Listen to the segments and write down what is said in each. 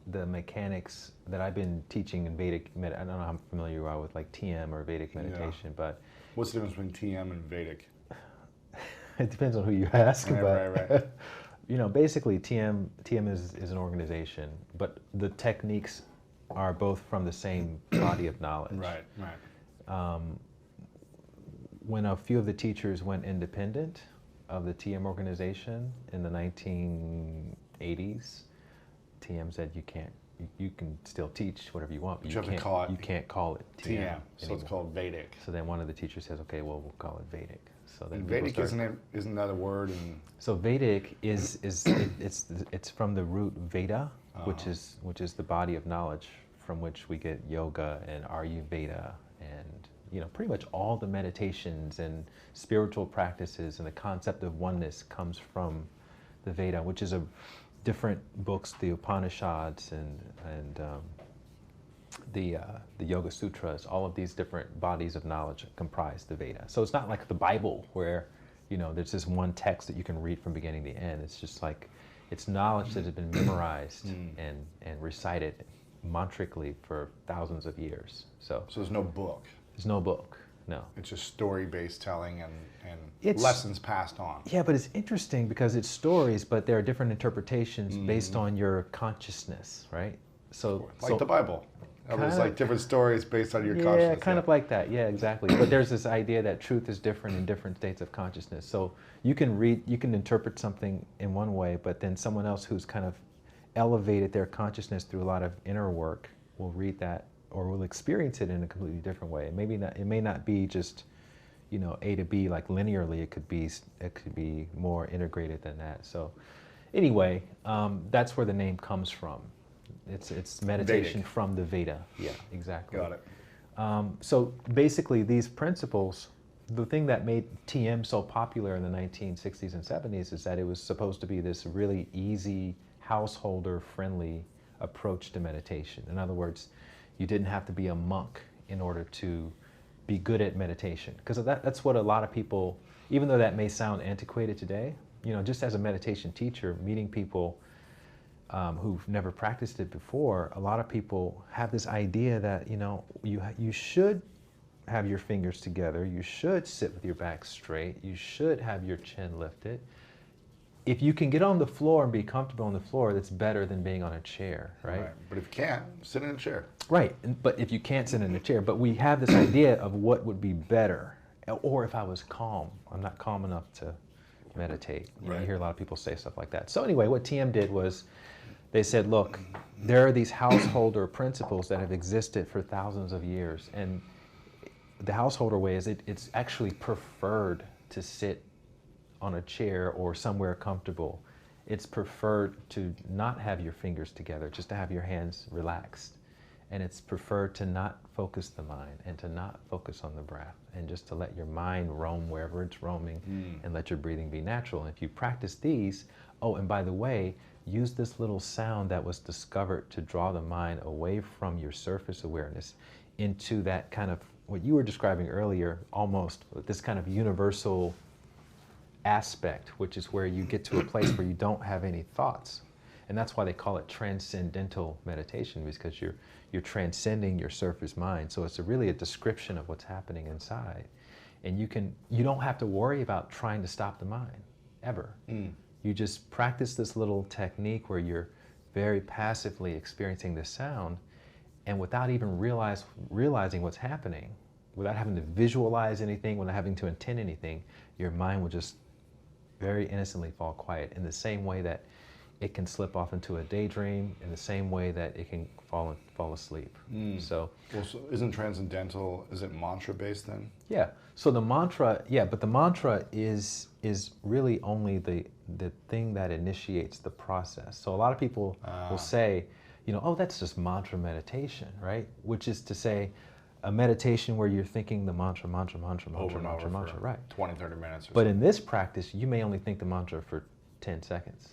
the mechanics that I've been teaching in Vedic I don't know how familiar you are with like TM or Vedic meditation, but what's the difference between TM and Vedic? it depends on who you ask. Right, but right. you know, basically TM is an organization, but the techniques are both from the same body of knowledge. Right, right. When a few of the teachers went independent of the TM organization in the 1980s, TM said you can still teach whatever you want, but you can't call it TM. So it's called Vedic. So then one of the teachers says, okay, well, we'll call it Vedic. So then Vedic isn't that a word? So Vedic it's from the root Veda, which is the body of knowledge from which we get yoga and Ayurveda and, you know, pretty much all the meditations and spiritual practices, and the concept of oneness comes from the Veda, which is a different books, the Upanishads and the Yoga Sutras. All of these different bodies of knowledge comprise the Veda. So it's not like the Bible where, you know, there's this one text that you can read from beginning to end. It's just like, it's knowledge that has been memorized and recited mantrically for thousands of years. So there's no book. There's no book, no. It's just story-based telling and lessons passed on. Yeah, but it's interesting because it's stories, but there are different interpretations based on your consciousness, right? So like the Bible. There's like different stories based on your consciousness. Yeah, kind of like that. Yeah, exactly. But there's this idea that truth is different in different states of consciousness. So you can interpret something in one way, but then someone else who's kind of elevated their consciousness through a lot of inner work will read that or will experience it in a completely different way. It may not be just, you know, A to B like linearly. It could be more integrated than that. So anyway, that's where the name comes from. It's meditation Vedic. From the Veda. Yeah, exactly. Got it. So basically these principles, the thing that made TM so popular in the 1960s and 70s is that it was supposed to be this really easy, householder-friendly approach to meditation. In other words, you didn't have to be a monk in order to be good at meditation. Because that's what a lot of people, even though that may sound antiquated today, you know, just as a meditation teacher, meeting people who've never practiced it before, a lot of people have this idea that, you know, you should have your fingers together, you should sit with your back straight, you should have your chin lifted. If you can get on the floor and be comfortable on the floor, that's better than being on a chair, right? But if you can't, sit in a chair. Right, but if you can't sit in a chair, but we have this idea of what would be better, or if I was calm, I'm not calm enough to meditate. You know, you hear a lot of people say stuff like that. So anyway, what TM did was, they said, look, there are these householder principles that have existed for thousands of years, and the householder way is it's actually preferred to sit on a chair or somewhere comfortable. It's preferred to not have your fingers together, just to have your hands relaxed. And it's preferred to not focus the mind and to not focus on the breath, and just to let your mind roam wherever it's roaming and let your breathing be natural. And if you practice these, oh, and by the way, use this little sound that was discovered to draw the mind away from your surface awareness into that kind of, what you were describing earlier, almost this kind of universal aspect, which is where you get to a place where you don't have any thoughts. And that's why they call it transcendental meditation, because you're transcending your surface mind. So it's really a description of what's happening inside. And you don't have to worry about trying to stop the mind, ever. You just practice this little technique where you're very passively experiencing the sound, and without even realizing what's happening, without having to visualize anything, without having to intend anything, your mind will just very innocently fall quiet, in the same way that it can slip off into a daydream, in the same way that it can fall asleep. So isn't transcendental, is it mantra based then? Yeah. So the mantra, but the mantra is really only the thing that initiates the process. So a lot of people will say, you know, oh, that's just mantra meditation, right? Which is to say, a meditation where you're thinking the mantra, right? 20, 30 minutes. But in this practice, you may only think the mantra for 10 seconds.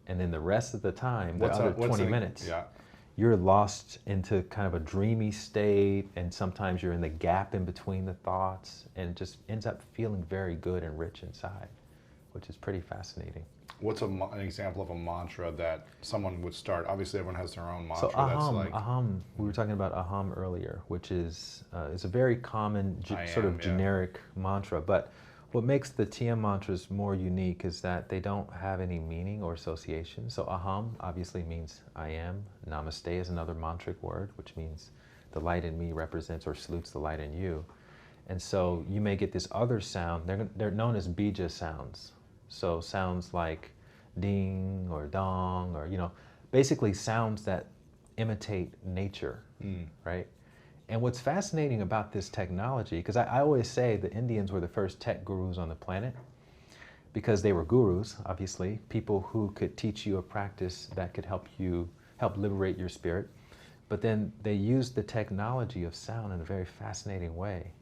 And then the rest of the time, the other 20 minutes, you're lost into kind of a dreamy state, and sometimes you're in the gap in between the thoughts, and it just ends up feeling very good and rich inside, which is pretty fascinating. What's an example of a mantra that someone would start? Obviously, everyone has their own mantra. So aham. We were talking about aham earlier, which is a very common generic mantra. But what makes the TM mantras more unique is that they don't have any meaning or association. So aham obviously means I am. Namaste is another mantric word, which means the light in me represents or salutes the light in you. And so you may get this other sound. They're known as bija sounds. So sounds like ding or dong or, basically sounds that imitate nature, right? And what's fascinating about this technology, because I always say the Indians were the first tech gurus on the planet, because they were gurus, obviously, people who could teach you a practice that could help liberate your spirit. But then they used the technology of sound in a very fascinating way,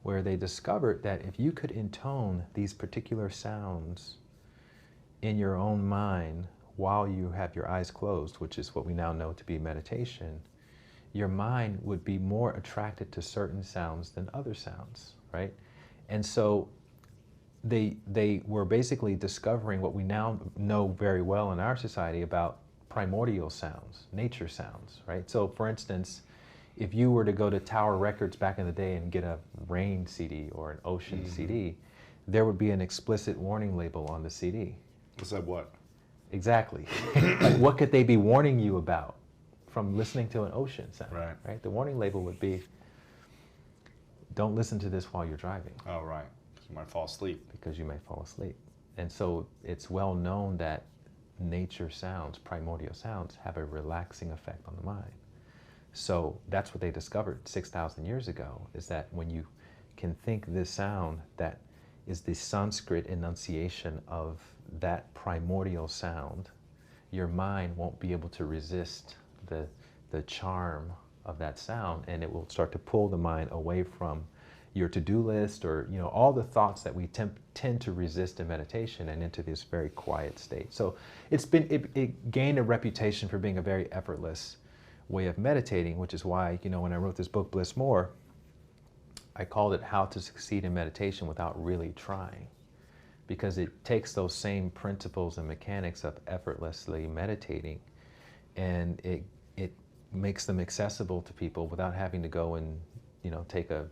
where they discovered that if you could intone these particular sounds in your own mind while you have your eyes closed, which is what we now know to be meditation, your mind would be more attracted to certain sounds than other sounds, right? And so they were basically discovering what we now know very well in our society about primordial sounds, nature sounds, right? So for instance, if you were to go to Tower Records back in the day and get a rain CD or an ocean CD, there would be an explicit warning label on the CD. Was that what? Exactly. Like, what could they be warning you about from listening to an ocean sound? Right? The warning label would be, don't listen to this while you're driving. Oh, right. Because you might fall asleep. Because you may fall asleep. And so it's well known that nature sounds, primordial sounds, have a relaxing effect on the mind. So that's what they discovered 6,000 years ago, is that when you can think this sound that is the Sanskrit enunciation of that primordial sound, your mind won't be able to resist the charm of that sound, and it will start to pull the mind away from your to-do list or all the thoughts that we tend to resist in meditation and into this very quiet state. So it gained a reputation for being a very effortless way of meditating, which is why, when I wrote this book, Bliss More, I called it How to Succeed in Meditation Without Really Trying, because it takes those same principles and mechanics of effortlessly meditating, and it makes them accessible to people without having to go and, take a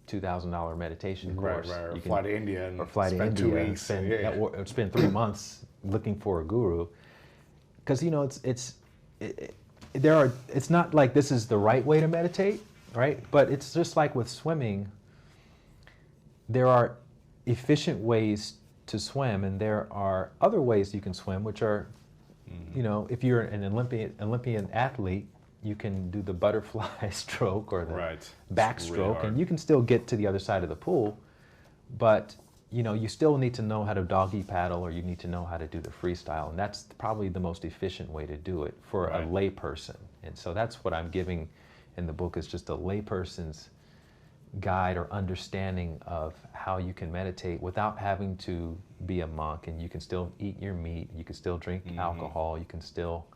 $2,000 meditation course. Right. Or fly to India and spend 2 weeks. Or spend 3 months looking for a guru. Because, it's not like this is the right way to meditate, right? But it's just like with swimming, there are efficient ways to swim, and there are other ways you can swim, which are, if you're an Olympian athlete, you can do the butterfly stroke or the backstroke, really, and you can still get to the other side of the pool, but you still need to know how to doggy paddle, or you need to know how to do the freestyle, and that's probably the most efficient way to do it for a lay person. And so that's what I'm giving in the book, is just a layperson's guide or understanding of how you can meditate without having to be a monk, and you can still eat your meat, you can still drink alcohol, you can still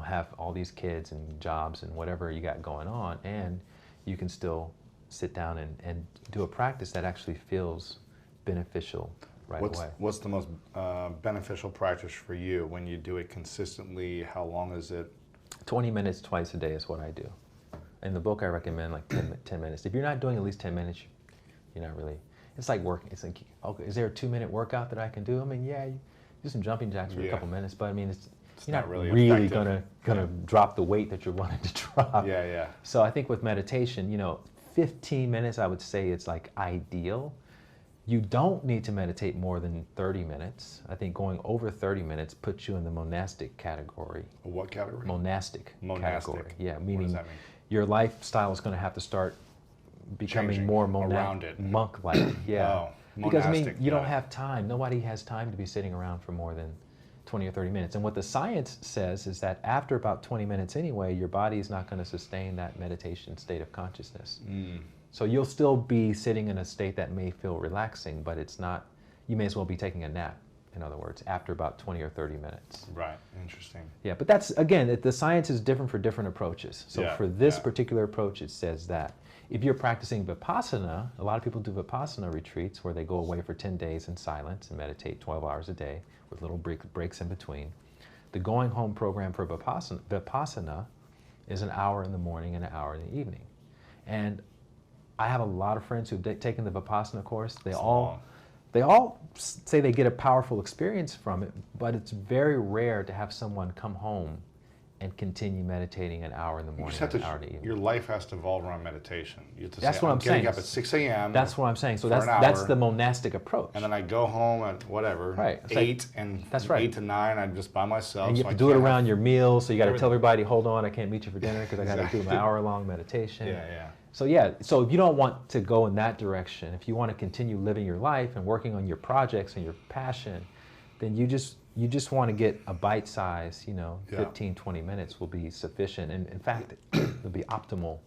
have all these kids and jobs and whatever you got going on, and you can still sit down and do a practice that actually feels beneficial away. What's the most beneficial practice for you when you do it consistently? How long is it? 20 minutes twice a day is what I do. In the book, I recommend like 10 minutes. If you're not doing at least 10 minutes, you're not really, it's like working. It's like, okay, is there a 2-minute workout that I can do? I mean, yeah, you do some jumping jacks for a couple minutes, but I mean, you're not really gonna drop the weight that you're wanting to drop. Yeah. So I think with meditation, 15 minutes, I would say it's like ideal. You don't need to meditate more than 30 minutes. I think going over 30 minutes puts you in the monastic category. What category? Monastic category. Yeah, meaning what does that mean? Your lifestyle is going to have to start becoming Changing more monk-like. Yeah. Oh, because monastic, you don't have time. Nobody has time to be sitting around for more than 20 or 30 minutes. And what the science says is that after about 20 minutes anyway, your body is not going to sustain that meditation state of consciousness. So you'll still be sitting in a state that may feel relaxing, but it's not, you may as well be taking a nap, in other words, after about 20 or 30 minutes. Right, interesting. Yeah, but that's, again, the science is different for different approaches. So for this particular approach, it says that If you're practicing Vipassana, a lot of people do Vipassana retreats where they go away for 10 days in silence and meditate 12 hours a day with little breaks in between. The going home program for Vipassana is an hour in the morning and an hour in the evening. And I have a lot of friends who've taken the Vipassana course. They all say they get a powerful experience from it, but it's very rare to have someone come home and continue meditating an hour in the morning and an hour in the evening. Your life has to evolve around meditation. You have to That's say, what I'm saying. Getting up at 6 a.m. That's what I'm saying. So for that's the monastic approach. And then I go home at whatever, right. 8 and that's right. 8 to 9, I'm just by myself. And you have to do it around your meals, so you got to tell everybody, hold on, I can't meet you for dinner because I got to do my hour-long meditation. Yeah. So so if you don't want to go in that direction, if you want to continue living your life and working on your projects and your passion, then you just want to get a bite size, 15, 20 minutes will be sufficient. And in fact, it'll be optimal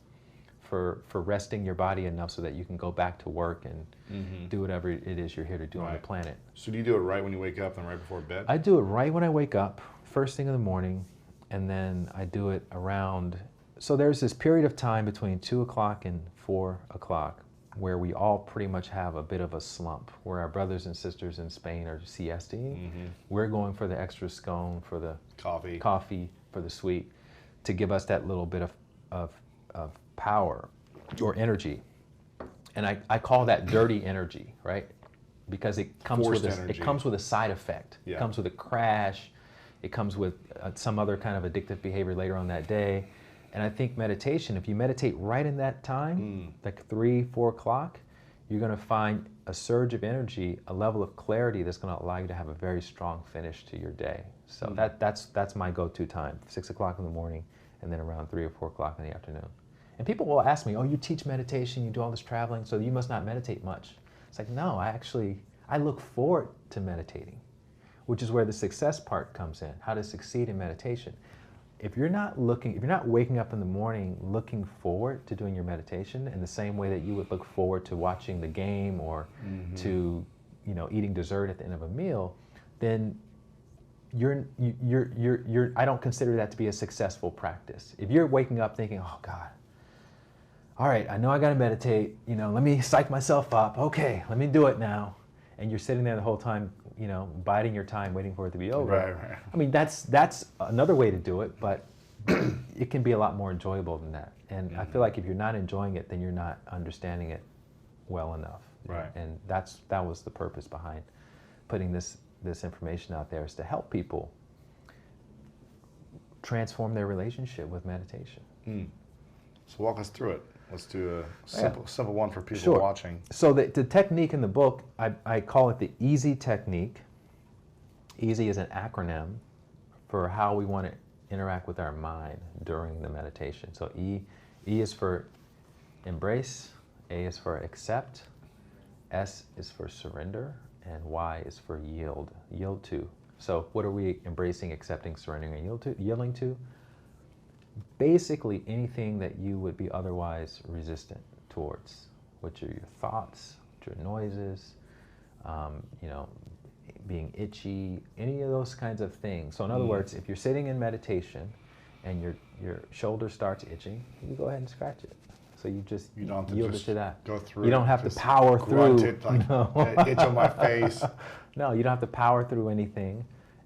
for resting your body enough so that you can go back to work and do whatever it is you're here to do on the planet. So do you do it right when you wake up and right before bed? I do it right when I wake up, first thing in the morning, and then I do it around. So there's this period of time between 2 o'clock and 4 o'clock where we all pretty much have a bit of a slump, where our brothers and sisters in Spain are siesting. We're going for the extra scone, for the coffee, for the sweet, to give us that little bit of power or energy. And I call that dirty energy, right? Because it comes with a side effect. It comes with a crash. It comes with some other kind of addictive behavior later on that day. And I think meditation, if you meditate right in that time, like 3, 4 o'clock, you're going to find a surge of energy, a level of clarity that's going to allow you to have a very strong finish to your day. So that's my go-to time, 6 o'clock in the morning, and then around 3 or 4 o'clock in the afternoon. And people will ask me, oh, you teach meditation, you do all this traveling, so you must not meditate much. It's like, no, I look forward to meditating, which is where the success part comes in, how to succeed in meditation. If you're not waking up in the morning looking forward to doing your meditation in the same way that you would look forward to watching the game or to, eating dessert at the end of a meal, then I don't consider that to be a successful practice. If you're waking up thinking, oh God, all right, I know I got to meditate, let me psych myself up. Okay, let me do it now. And you're sitting there the whole time, biding your time, waiting for it to be over. Right. I mean, that's another way to do it, but it can be a lot more enjoyable than that. And I feel like if you're not enjoying it, then you're not understanding it well enough. Right. And that was the purpose behind putting this information out there, is to help people transform their relationship with meditation. So walk us through it. Let's do a simple one for people watching. So the technique in the book, I call it the EASY technique. EASY is an acronym for how we want to interact with our mind during the meditation. So E is for embrace, A is for accept, S is for surrender, and Y is for yield to. So what are we embracing, accepting, surrendering, and yielding to? Basically anything that you would be otherwise resistant towards, which are your thoughts, your noises, being itchy, any of those kinds of things. So in other words, if you're sitting in meditation and your shoulder starts itching, you go ahead and scratch it. So you just yield it to that. Go through. You don't have to power through. It, like, itch on my face. No, you don't have to power through anything.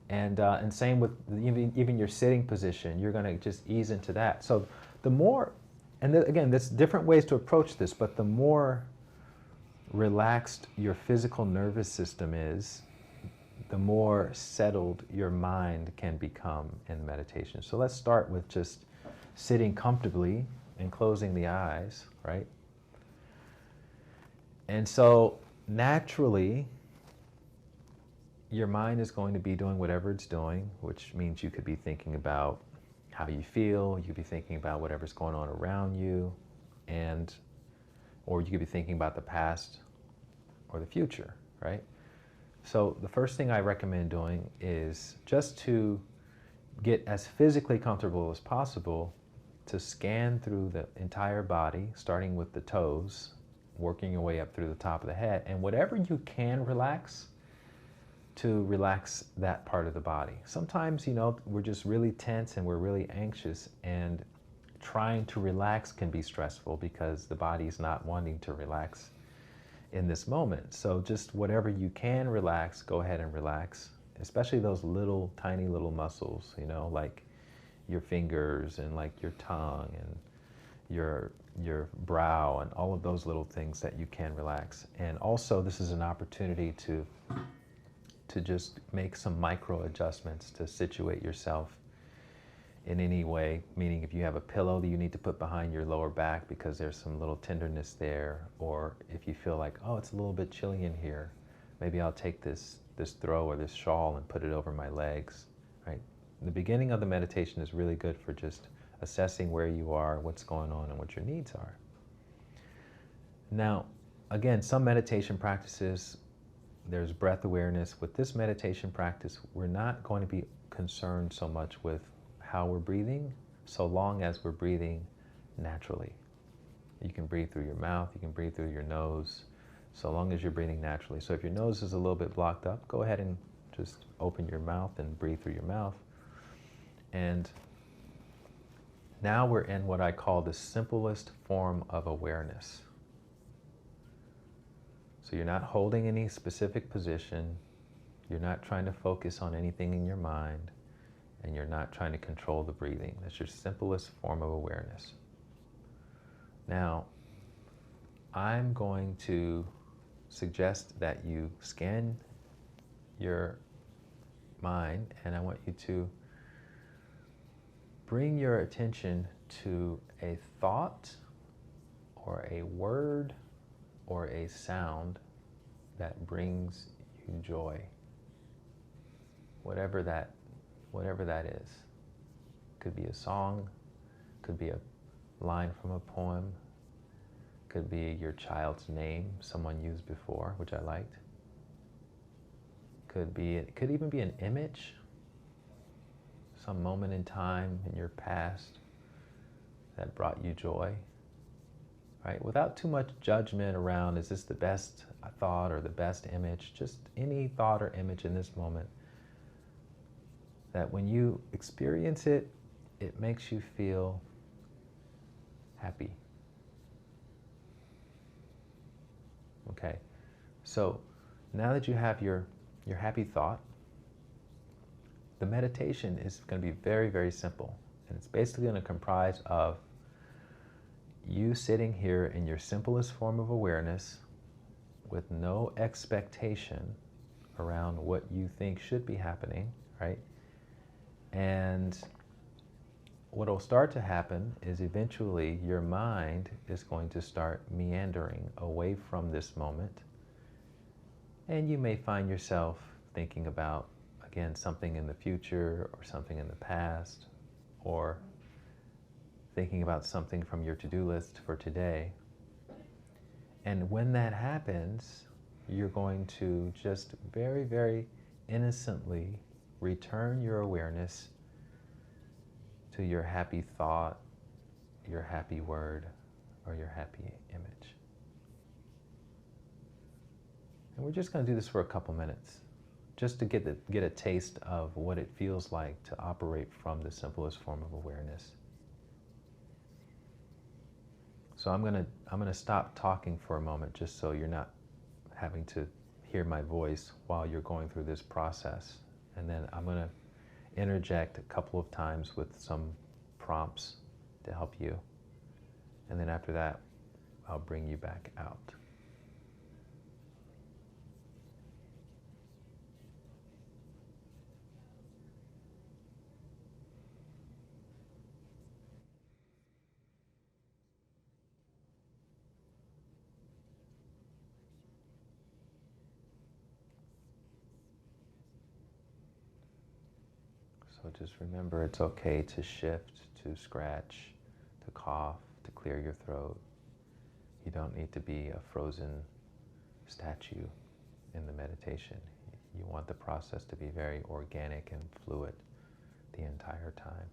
And same with even your sitting position, you're going to just ease into that. So the more, and again, there's different ways to approach this, but the more relaxed your physical nervous system is, the more settled your mind can become in meditation. So let's start with just sitting comfortably and closing the eyes, right? And so naturally, your mind is going to be doing whatever it's doing, which means you could be thinking about how you feel, you could be thinking about whatever's going on around you, or you could be thinking about the past or the future, right? So the first thing I recommend doing is just to get as physically comfortable as possible, to scan through the entire body, starting with the toes, working your way up through the top of the head, and whatever you can relax, to relax that part of the body. Sometimes, we're just really tense and we're really anxious, and trying to relax can be stressful because the body's not wanting to relax in this moment. So just whatever you can relax, go ahead and relax, especially those little, tiny little muscles, you know, like your fingers and like your tongue and your brow and all of those little things that you can relax. And also this is an opportunity to just make some micro adjustments to situate yourself in any way, meaning if you have a pillow that you need to put behind your lower back because there's some little tenderness there, or if you feel like, oh, it's a little bit chilly in here, maybe I'll take this throw or this shawl and put it over my legs, right? The beginning of the meditation is really good for just assessing where you are, what's going on, and what your needs are. Now, again, some meditation practices, there's breath awareness. With this meditation practice, we're not going to be concerned so much with how we're breathing, so long as we're breathing naturally. You can breathe through your mouth, you can breathe through your nose, so long as you're breathing naturally. So if your nose is a little bit blocked up, go ahead and just open your mouth and breathe through your mouth. And now we're in what I call the simplest form of awareness. So you're not holding any specific position, you're not trying to focus on anything in your mind, and you're not trying to control the breathing. That's your simplest form of awareness. Now, I'm going to suggest that you scan your mind, and I want you to bring your attention to a thought or a word or a sound that brings you joy, whatever that is. Could be a song, could be a line from a poem, could be your child's name, someone used before, which I liked. It could even be an image, some moment in time in your past that brought you joy, right? Without too much judgment around, is this the best thought or the best image? Just any thought or image in this moment that when you experience it, it makes you feel happy. Okay, so now that you have your happy thought, the meditation is going to be very, very simple. And it's basically going to comprise of you sitting here in your simplest form of awareness with no expectation around what you think should be happening, right? And what will start to happen is eventually your mind is going to start meandering away from this moment. And you may find yourself thinking about, again, something in the future or something in the past, or thinking about something from your to-do list for today. And when that happens, you're going to just very, very innocently return your awareness to your happy thought, your happy word, or your happy image. And we're just going to do this for a couple minutes, just to get a taste of what it feels like to operate from the simplest form of awareness. So I'm gonna stop talking for a moment, just so you're not having to hear my voice while you're going through this process. And then I'm gonna interject a couple of times with some prompts to help you. And then after that, I'll bring you back out. So just remember, it's okay to shift, to scratch, to cough, to clear your throat. You don't need to be a frozen statue in the meditation. You want the process to be very organic and fluid the entire time.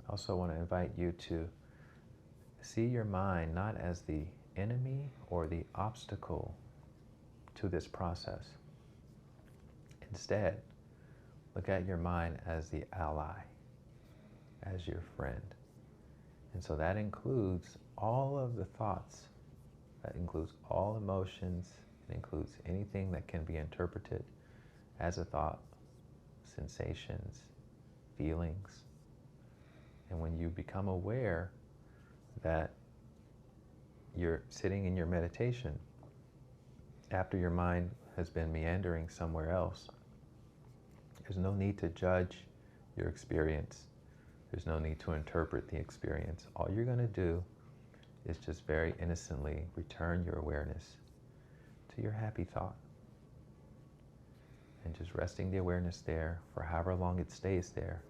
I also want to invite you to see your mind not as the enemy or the obstacle to this process. Instead, look at your mind as the ally, as your friend. And so that includes all of the thoughts, that includes all emotions, it includes anything that can be interpreted as a thought, sensations, feelings. And when you become aware that you're sitting in your meditation, after your mind has been meandering somewhere else, there's no need to judge your experience. There's no need to interpret the experience. All you're going to do is just very innocently return your awareness to your happy thought. And just resting the awareness there for however long it stays there.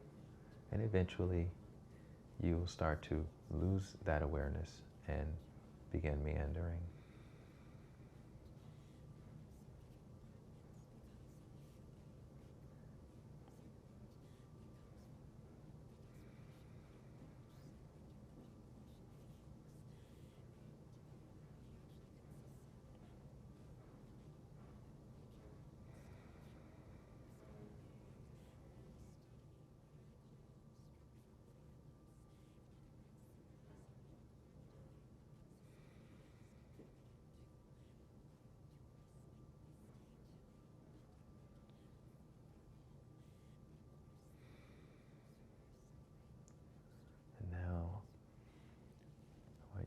And eventually, you will start to lose that awareness and begin meandering.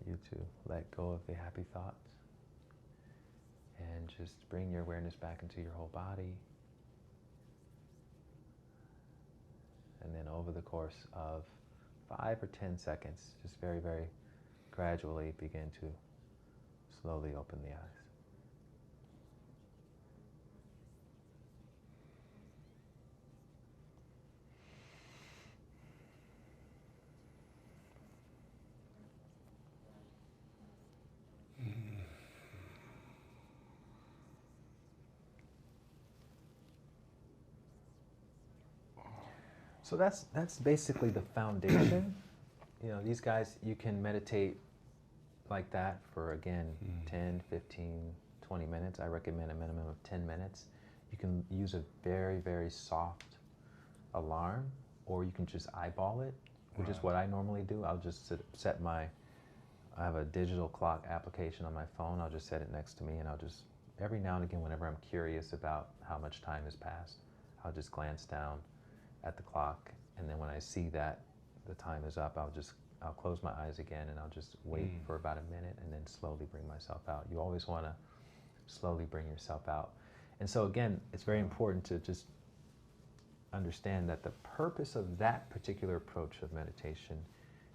You to let go of the happy thoughts and just bring your awareness back into your whole body. And then over the course of 5 or 10 seconds, just very, very gradually begin to slowly open the eyes. So that's basically the foundation. You know, these guys, you can meditate like that for, again, 10, 15, 20 minutes. I recommend a minimum of 10 minutes. You can use a very, very soft alarm, or you can just eyeball it, which is what I normally do. I'll just set my, I have a digital clock application on my phone. I'll just set it next to me, and I'll just, every now and again, whenever I'm curious about how much time has passed, I'll just glance down at the clock, and then when I see that the time is up, I'll close my eyes again, and I'll just wait for about a minute and then slowly bring myself out. You always want to slowly bring yourself out. And so again, it's very important to just understand that the purpose of that particular approach of meditation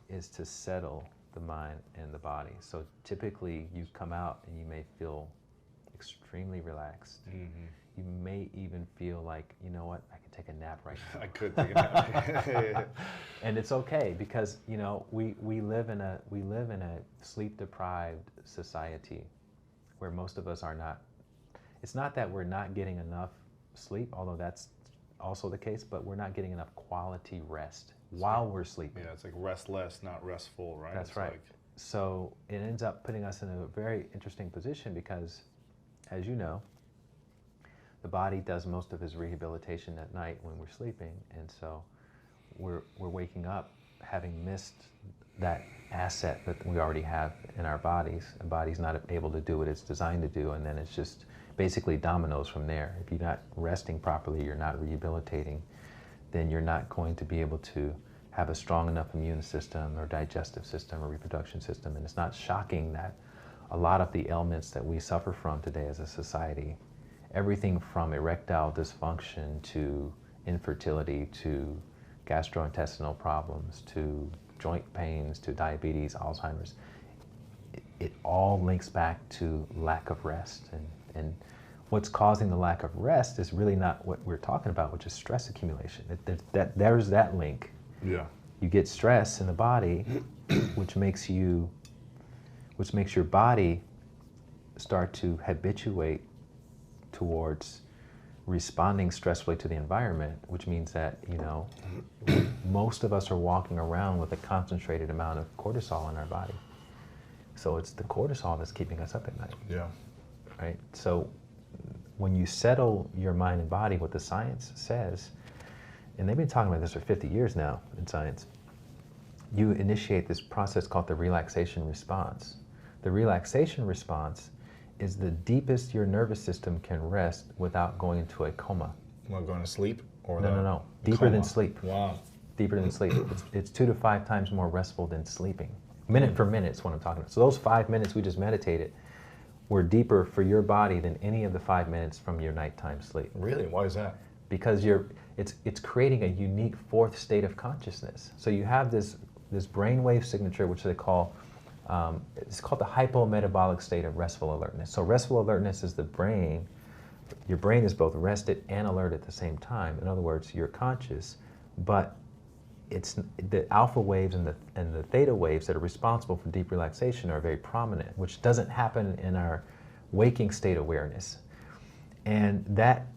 is to settle the mind and the body. So typically you come out and you may feel extremely relaxed. You may even feel like, you know what, I could take a nap right now. I could take a nap. And it's okay, because you know we live in a sleep deprived society where most of us are not. It's not that we're not getting enough sleep, although that's also the case, but we're not getting enough quality rest while we're sleeping. Yeah, it's like rest less, not restful, right? That's right. So it ends up putting us in a very interesting position because, as you know, the body does most of its rehabilitation at night when we're sleeping, and so we're waking up having missed that asset that we already have in our bodies. The body's not able to do what it's designed to do, and then it's just basically dominoes from there. If you're not resting properly, you're not rehabilitating, then you're not going to be able to have a strong enough immune system or digestive system or reproduction system. And it's not shocking that a lot of the ailments that we suffer from today as a society, everything from erectile dysfunction to infertility to gastrointestinal problems to joint pains to diabetes, Alzheimer's, it all links back to lack of rest. And what's causing the lack of rest is really not what we're talking about, which is stress accumulation. There's that link. Yeah. You get stress in the body, which makes your body start to habituate towards responding stressfully to the environment, which means that, you know, most of us are walking around with a concentrated amount of cortisol in our body. So it's the cortisol that's keeping us up at night. Yeah. Right? So when you settle your mind and body, what the science says, and they've been talking about this for 50 years now in science, you initiate this process called the relaxation response. The relaxation response is the deepest your nervous system can rest without going into a coma. Well, going to sleep? Or No. Deeper than sleep. Wow. Deeper than sleep. It's 2 to 5 times more restful than sleeping. Minute for minute is what I'm talking about. So those 5 minutes we just meditated were deeper for your body than any of the 5 minutes from your nighttime sleep. Really? Why is that? Because it's creating a unique fourth state of consciousness. So you have this brainwave signature, which they call, it's called the hypometabolic state of restful alertness. So restful alertness is the brain. Your brain is both rested and alert at the same time. In other words, you're conscious, but it's the alpha waves and the theta waves that are responsible for deep relaxation are very prominent, which doesn't happen in our waking state awareness. And that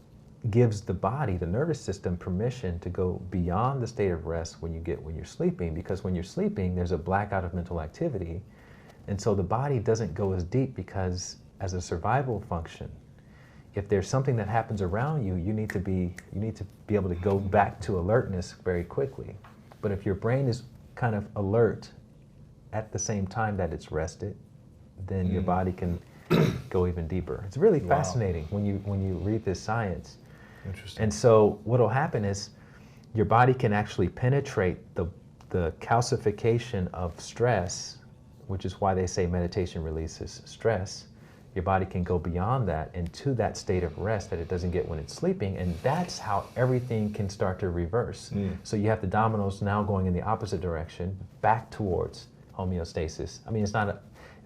gives the body, the nervous system, permission to go beyond the state of rest when you're sleeping, because when you're sleeping, there's a blackout of mental activity. And so the body doesn't go as deep, because as a survival function, if there's something that happens around you, you need to be able to go back to alertness very quickly. But if your brain is kind of alert at the same time that it's rested, then your body can go even deeper. It's really fascinating when you read this science. Interesting. And so what'll happen is your body can actually penetrate the calcification of stress, which is why they say meditation releases stress. Your body can go beyond that into that state of rest that it doesn't get when it's sleeping, and that's how everything can start to reverse. So you have the dominoes now going in the opposite direction, back towards homeostasis. I mean, it's not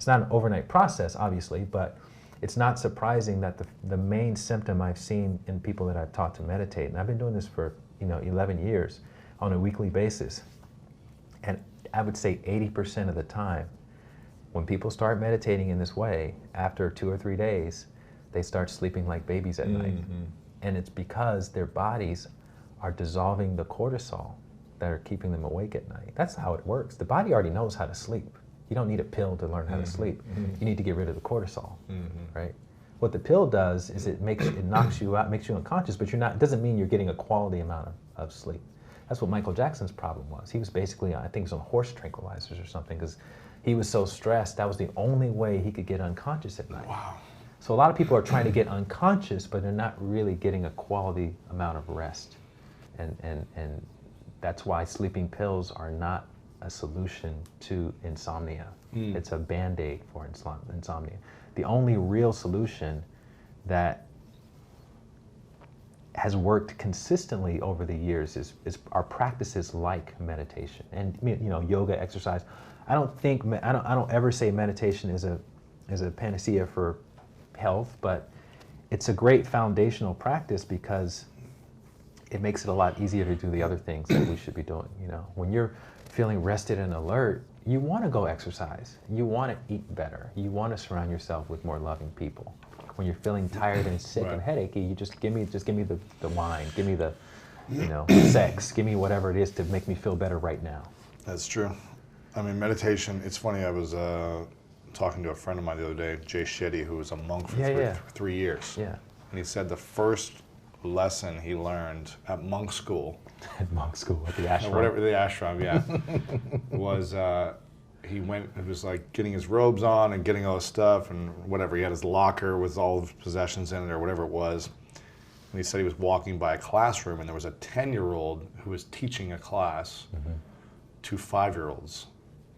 an overnight process, obviously, but it's not surprising that the main symptom I've seen in people that I've taught to meditate, and I've been doing this for 11 years on a weekly basis, and I would say 80% of the time, when people start meditating in this way, after 2 or 3 days, they start sleeping like babies at night. And it's because their bodies are dissolving the cortisol that are keeping them awake at night. That's how it works. The body already knows how to sleep. You don't need a pill to learn how to sleep. You need to get rid of the cortisol, right? What the pill does is it knocks you out, makes you unconscious, but it doesn't mean you're getting a quality amount of sleep. That's what Michael Jackson's problem was. He was basically, I think he was on horse tranquilizers or something, because he was so stressed, that was the only way he could get unconscious at night. Wow. So a lot of people are trying to get unconscious, but they're not really getting a quality amount of rest. And that's why sleeping pills are not a solution to insomnia. It's a Band-Aid for insomnia. The only real solution that has worked consistently over the years is our practices like meditation and yoga, exercise. I don't ever say meditation is a panacea for health, but it's a great foundational practice because it makes it a lot easier to do the other things that we should be doing. When you're feeling rested and alert, you want to go exercise. You want to eat better. You want to surround yourself with more loving people. When you're feeling tired and sick and headachy, you just give me the wine, give me the sex, give me whatever it is to make me feel better right now. That's true. I mean, meditation, it's funny, I was talking to a friend of mine the other day, Jay Shetty, who was a monk for 3 years. Yeah. And he said the first lesson he learned at monk school. At monk school, at the ashram. Whatever, the ashram, yeah. was it was like getting his robes on and getting all his stuff and whatever. He had his locker with all of his possessions in it or whatever it was. And he said he was walking by a classroom and there was a 10-year-old who was teaching a class to 5-year-olds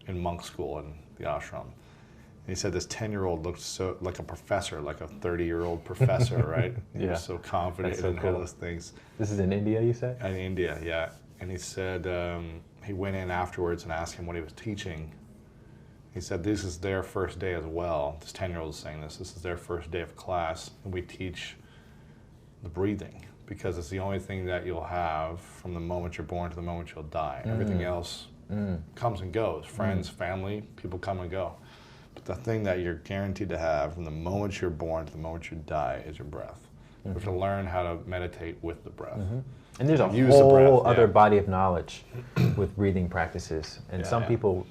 in monk school in the ashram. And he said this 10-year-old looked so like a professor, like a 30-year-old professor, right? He was so confident in all those things. This is in India, you said? In India, yeah. And he said he went in afterwards and asked him what he was teaching. He said this is their first day as well. This 10-year-old is saying this. This is their first day of class, and we teach the breathing because it's the only thing that you'll have from the moment you're born to the moment you'll die. Everything else comes and goes. Friends, family, people come and go. But the thing that you're guaranteed to have from the moment you're born to the moment you die is your breath. We have to learn how to meditate with the breath. And there's a Use the breath, whole other body of knowledge with breathing practices. And some people,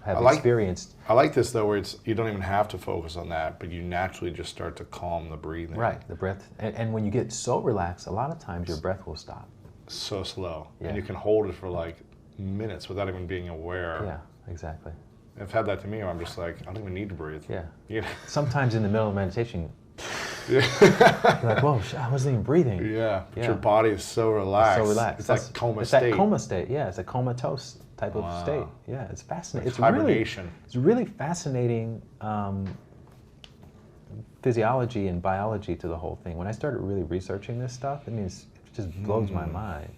have experienced. I like this though, where you don't even have to focus on that, but you naturally just start to calm the breathing. Right, the breath. And when you get so relaxed, a lot of times your breath will stop. So slow. And you can hold it for like minutes without even being aware. Yeah, exactly. I've had that to me where I'm just like, I don't even need to breathe. Yeah. Sometimes in the middle of meditation, you're like, whoa, I wasn't even breathing. Yeah, but your body is so relaxed. So relaxed. It's like coma it's state. That coma state, yeah. It's a comatose type of state. Yeah, it's fascinating. It's hibernation. It's really fascinating physiology and biology to the whole thing. When I started really researching this stuff, it just blows my mind.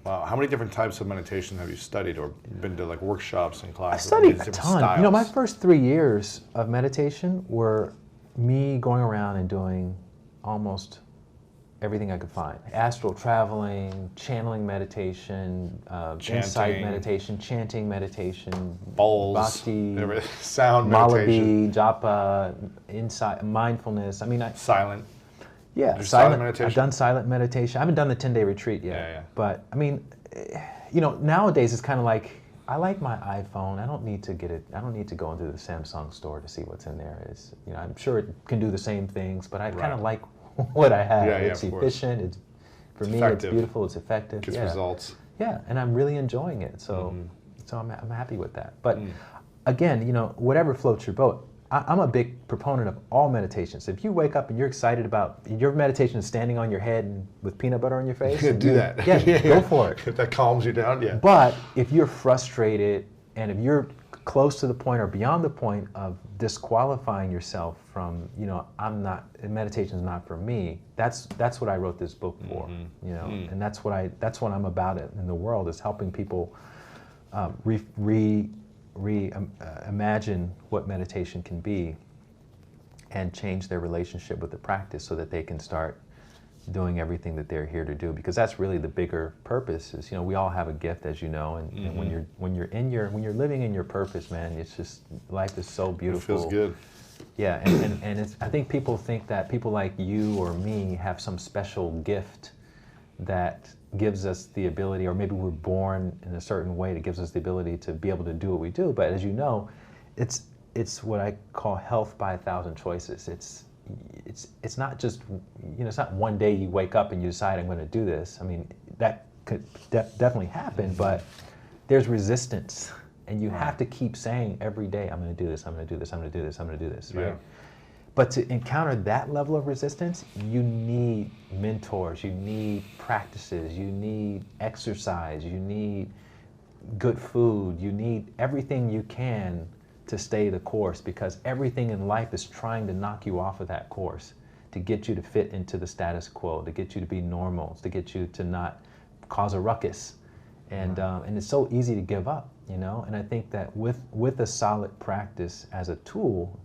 Wow, how many different types of meditation have you studied or been to like workshops and classes? I studied a ton. Styles? My first 3 years of meditation were me going around and doing almost everything I could find. Astral traveling, channeling meditation, insight meditation, chanting meditation, bowls, bhakti, sound meditation, malabi, japa, insight, mindfulness. Silent. Yeah, silent meditation. I've done silent meditation. I haven't done the 10-day retreat yet. Yeah. But nowadays it's kind of like, I like my iPhone. I don't need to get it. I don't need to go into the Samsung store to see what's in there. I'm sure it can do the same things, but I kind of like what I have. It's efficient. It's beautiful. It's effective. Gets results. Yeah, and I'm really enjoying it. So I'm happy with that. But again, whatever floats your boat. I'm a big proponent of all meditations. If you wake up and you're excited about your meditation is standing on your head and with peanut butter on your face, do that. Yeah, go for it. If that calms you down, yeah. But if you're frustrated and if you're close to the point or beyond the point of disqualifying yourself from, meditation is not for me. That's what I wrote this book for. And that's what I'm about it in the world, is helping people imagine what meditation can be and change their relationship with the practice so that they can start doing everything that they're here to do, because that's really the bigger purpose. Is we all have a gift, as you know, and when you're living in your purpose, man, it's just, life is so beautiful. It feels good. Yeah, and I think people think that people like you or me have some special gift that gives us the ability, or maybe we're born in a certain way that gives us the ability to be able to do what we do. But as you know, it's what I call health by 1,000 choices. It's not just, it's not one day you wake up and you decide I'm going to do this. That could definitely happen, but there's resistance, and you have to keep saying every day, I'm going to do this, I'm going to do this, I'm going to do this, I'm going to do this, right? Yeah. But to encounter that level of resistance, you need mentors, you need practices, you need exercise, you need good food, you need everything you can to stay the course, because everything in life is trying to knock you off of that course, to get you to fit into the status quo, to get you to be normal, to get you to not cause a ruckus. And it's so easy to give up, And I think that with a solid practice as a tool,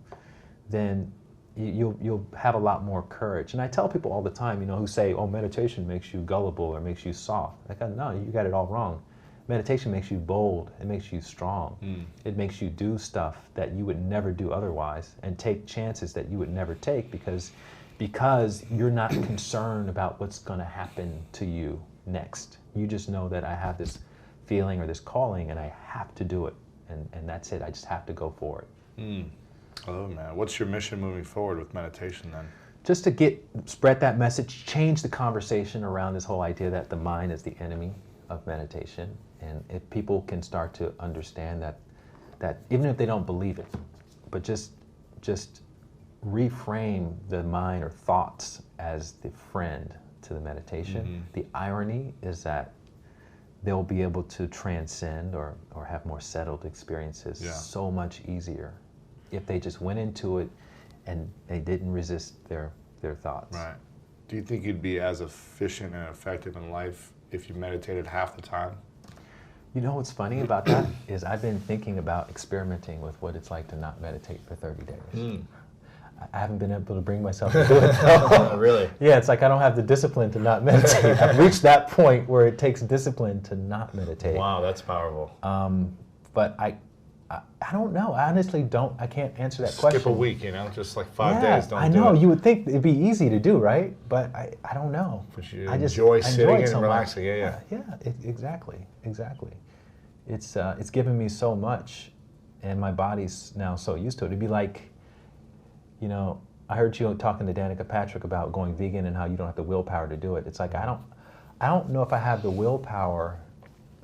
then you'll have a lot more courage. And I tell people all the time, who say, oh, meditation makes you gullible or makes you soft. No, you got it all wrong. Meditation makes you bold. It makes you strong. It makes you do stuff that you would never do otherwise, and take chances that you would never take, because you're not concerned about what's going to happen to you next. You just know that I have this feeling or this calling, and I have to do it. And that's it. I just have to go for it. Oh man, what's your mission moving forward with meditation then? Just to spread that message, change the conversation around this whole idea that the mind is the enemy of meditation. And if people can start to understand that even if they don't believe it, but just reframe the mind or thoughts as the friend to the meditation. The irony is that they'll be able to transcend or have more settled experiences so much easier if they just went into it and they didn't resist their thoughts. Right. Do you think you'd be as efficient and effective in life if you meditated half the time? What's funny about that is I've been thinking about experimenting with what it's like to not meditate for 30 days. I haven't been able to bring myself to do it. Really? Yeah, it's like I don't have the discipline to not meditate. I've reached that point where it takes discipline to not meditate. Wow, that's powerful. But I don't know. I honestly don't. I can't answer that question. Skip a week, you know, just like 5 Yeah, days. Don't I do know. it. You would think it'd be easy to do, right? But I don't know. But you I just enjoy sitting it and relaxing. much. Yeah. Exactly. It's given me so much, and my body's now so used to it. It'd be like, you know, I heard you talking to Danica Patrick about going vegan and how you don't have the willpower to do it. It's like I don't know if I have the willpower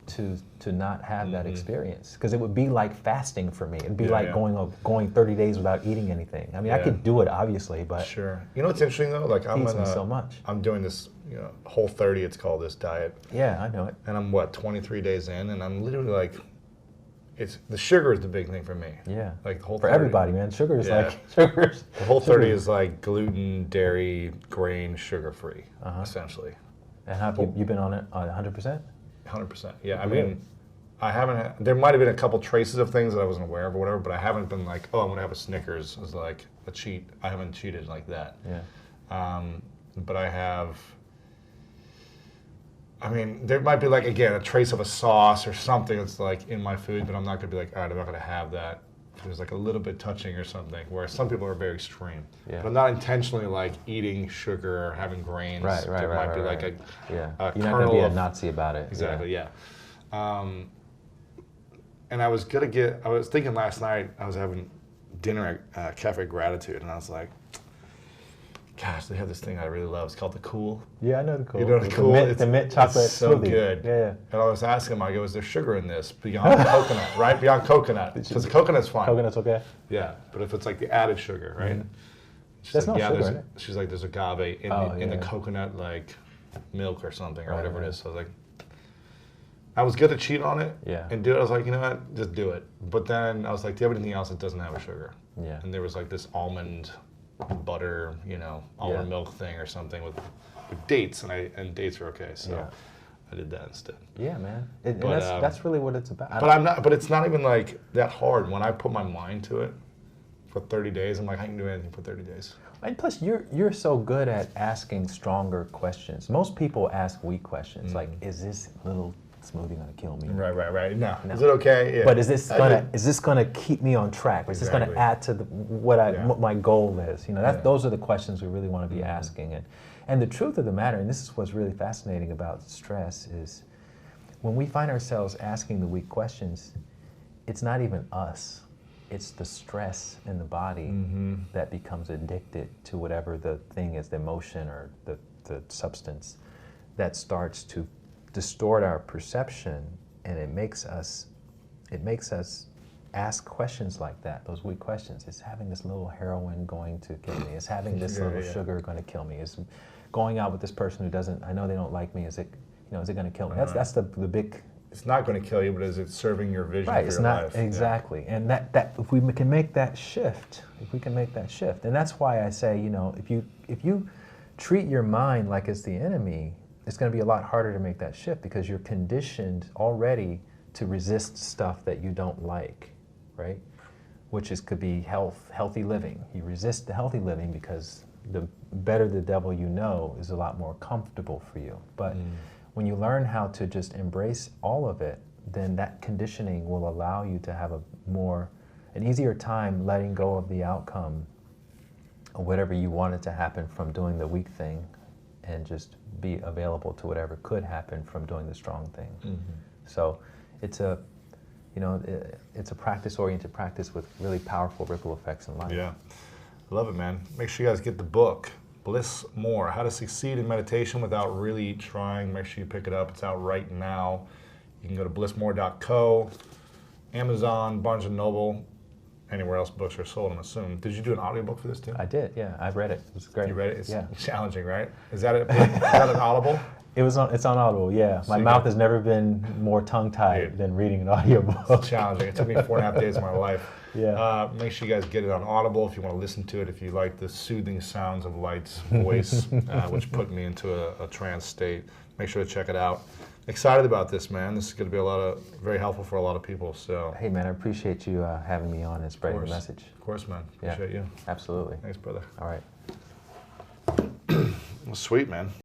to not have that experience, because it would be like fasting for me. It'd be like going 30 days without eating anything. I mean, I could do it obviously, but sure. You know what's interesting though? Like so much. I'm doing this, you know, Whole 30. It's called this diet. Yeah, I know it. And I'm 23 days in, and I'm literally like, it's the sugar is the big thing for me. Yeah. Like the Whole for 30. everybody, man. Sugar is like sugar's. The Whole 30 is like gluten, dairy, grain, sugar free, essentially. And how have you been on it 100%? 100%. Yeah, I mean, I haven't. There might have been a couple traces of things that I wasn't aware of or whatever, but I haven't been like, oh, I'm gonna have a Snickers as like a cheat. I haven't cheated like that. Yeah. But I have. I mean, there might be like, again, a trace of a sauce or something that's like in my food, but I'm not gonna be like, all right, I'm not gonna have that. There's like a little bit touching or something, where some people are very extreme. Yeah. But I'm not intentionally like eating sugar or having grains. Right. There might be like a You're not kernel gonna be a of, Nazi about it. Exactly. Yeah. And I was thinking last night, I was having dinner at Cafe Gratitude, and I was like, gosh, they have this thing I really love. It's called the Cool. Yeah, I know the Cool. You know the Cool? It's the mint chocolate it's so smoothie. good. Yeah. And I was asking him, I go, is there sugar in this beyond coconut, right? Beyond coconut. Because the coconut's fine. Coconut's okay? Yeah, but if it's like the added sugar, right? She's There's like, no sugar in it. She's like, there's agave in the coconut, like milk or something, or whatever it is. So I was like, I was good to cheat on it and do it. I was like, you know what, just do it. But then I was like, do you have anything else that doesn't have a sugar? Yeah. And there was like this almond butter, you know, almond milk thing or something with dates, and dates are okay. So I did that instead. Yeah, man. And that's really what it's about. But it's not even like that hard. When I put my mind to it for 30 days, I'm like, I can do anything for 30 days. And plus, you're so good at asking stronger questions. Most people ask weak questions, like, is this little smoothie gonna kill me? Right. No. Is it okay? Yeah. But is this gonna keep me on track? Is this gonna add to what my goal is? You know, those are the questions we really want to be asking. And the truth of the matter, and this is what's really fascinating about stress, is when we find ourselves asking the weak questions, it's not even us. It's the stress in the body that becomes addicted to whatever the thing is, the emotion or the substance, that starts to distort our perception, and it makes us ask questions like that, those weak questions. Is having this little heroin going to kill me? Is having this little sugar going to kill me? Is going out with this person who I know they don't like me, is it going to kill me? That's the big. It's not going to kill you, but is it serving your vision right, for it's your not life? exactly. And that if we can make that shift, and that's why I say, you know, if you treat your mind like it's the enemy, it's going to be a lot harder to make that shift, because you're conditioned already to resist stuff that you don't like, right? Which could be healthy living. You resist the healthy living because the better the devil you know is a lot more comfortable for you. But when you learn how to just embrace all of it, then that conditioning will allow you to have an easier time letting go of the outcome of whatever you wanted to happen from doing the weak thing, and just be available to whatever could happen from doing the strong thing. So it's a practice-oriented practice with really powerful ripple effects in life. Yeah, I love it, man. Make sure you guys get the book, Bliss More, How to Succeed in Meditation Without Really Trying. Make sure you pick it up. It's out right now. You can go to blissmore.co, Amazon, Barnes & Noble, anywhere else books are sold, I'm assuming. Did you do an audiobook for this too? I did, yeah. I've read it. It was great. You read it? It's challenging, right? Is that an Audible? It's on Audible, yeah. My mouth has never been more tongue-tied than reading an audiobook. It's challenging. It took me 4.5 days of my life. Yeah. Make sure you guys get it on Audible if you want to listen to it, if you like the soothing sounds of Light's voice, which put me into a trance state. Make sure to check it out. Excited about this, man. This is going to be very helpful for a lot of people. So. Hey, man, I appreciate you having me on and spreading the message. Of course, man. Appreciate you. Absolutely. Thanks, brother. All right. Well, sweet, man.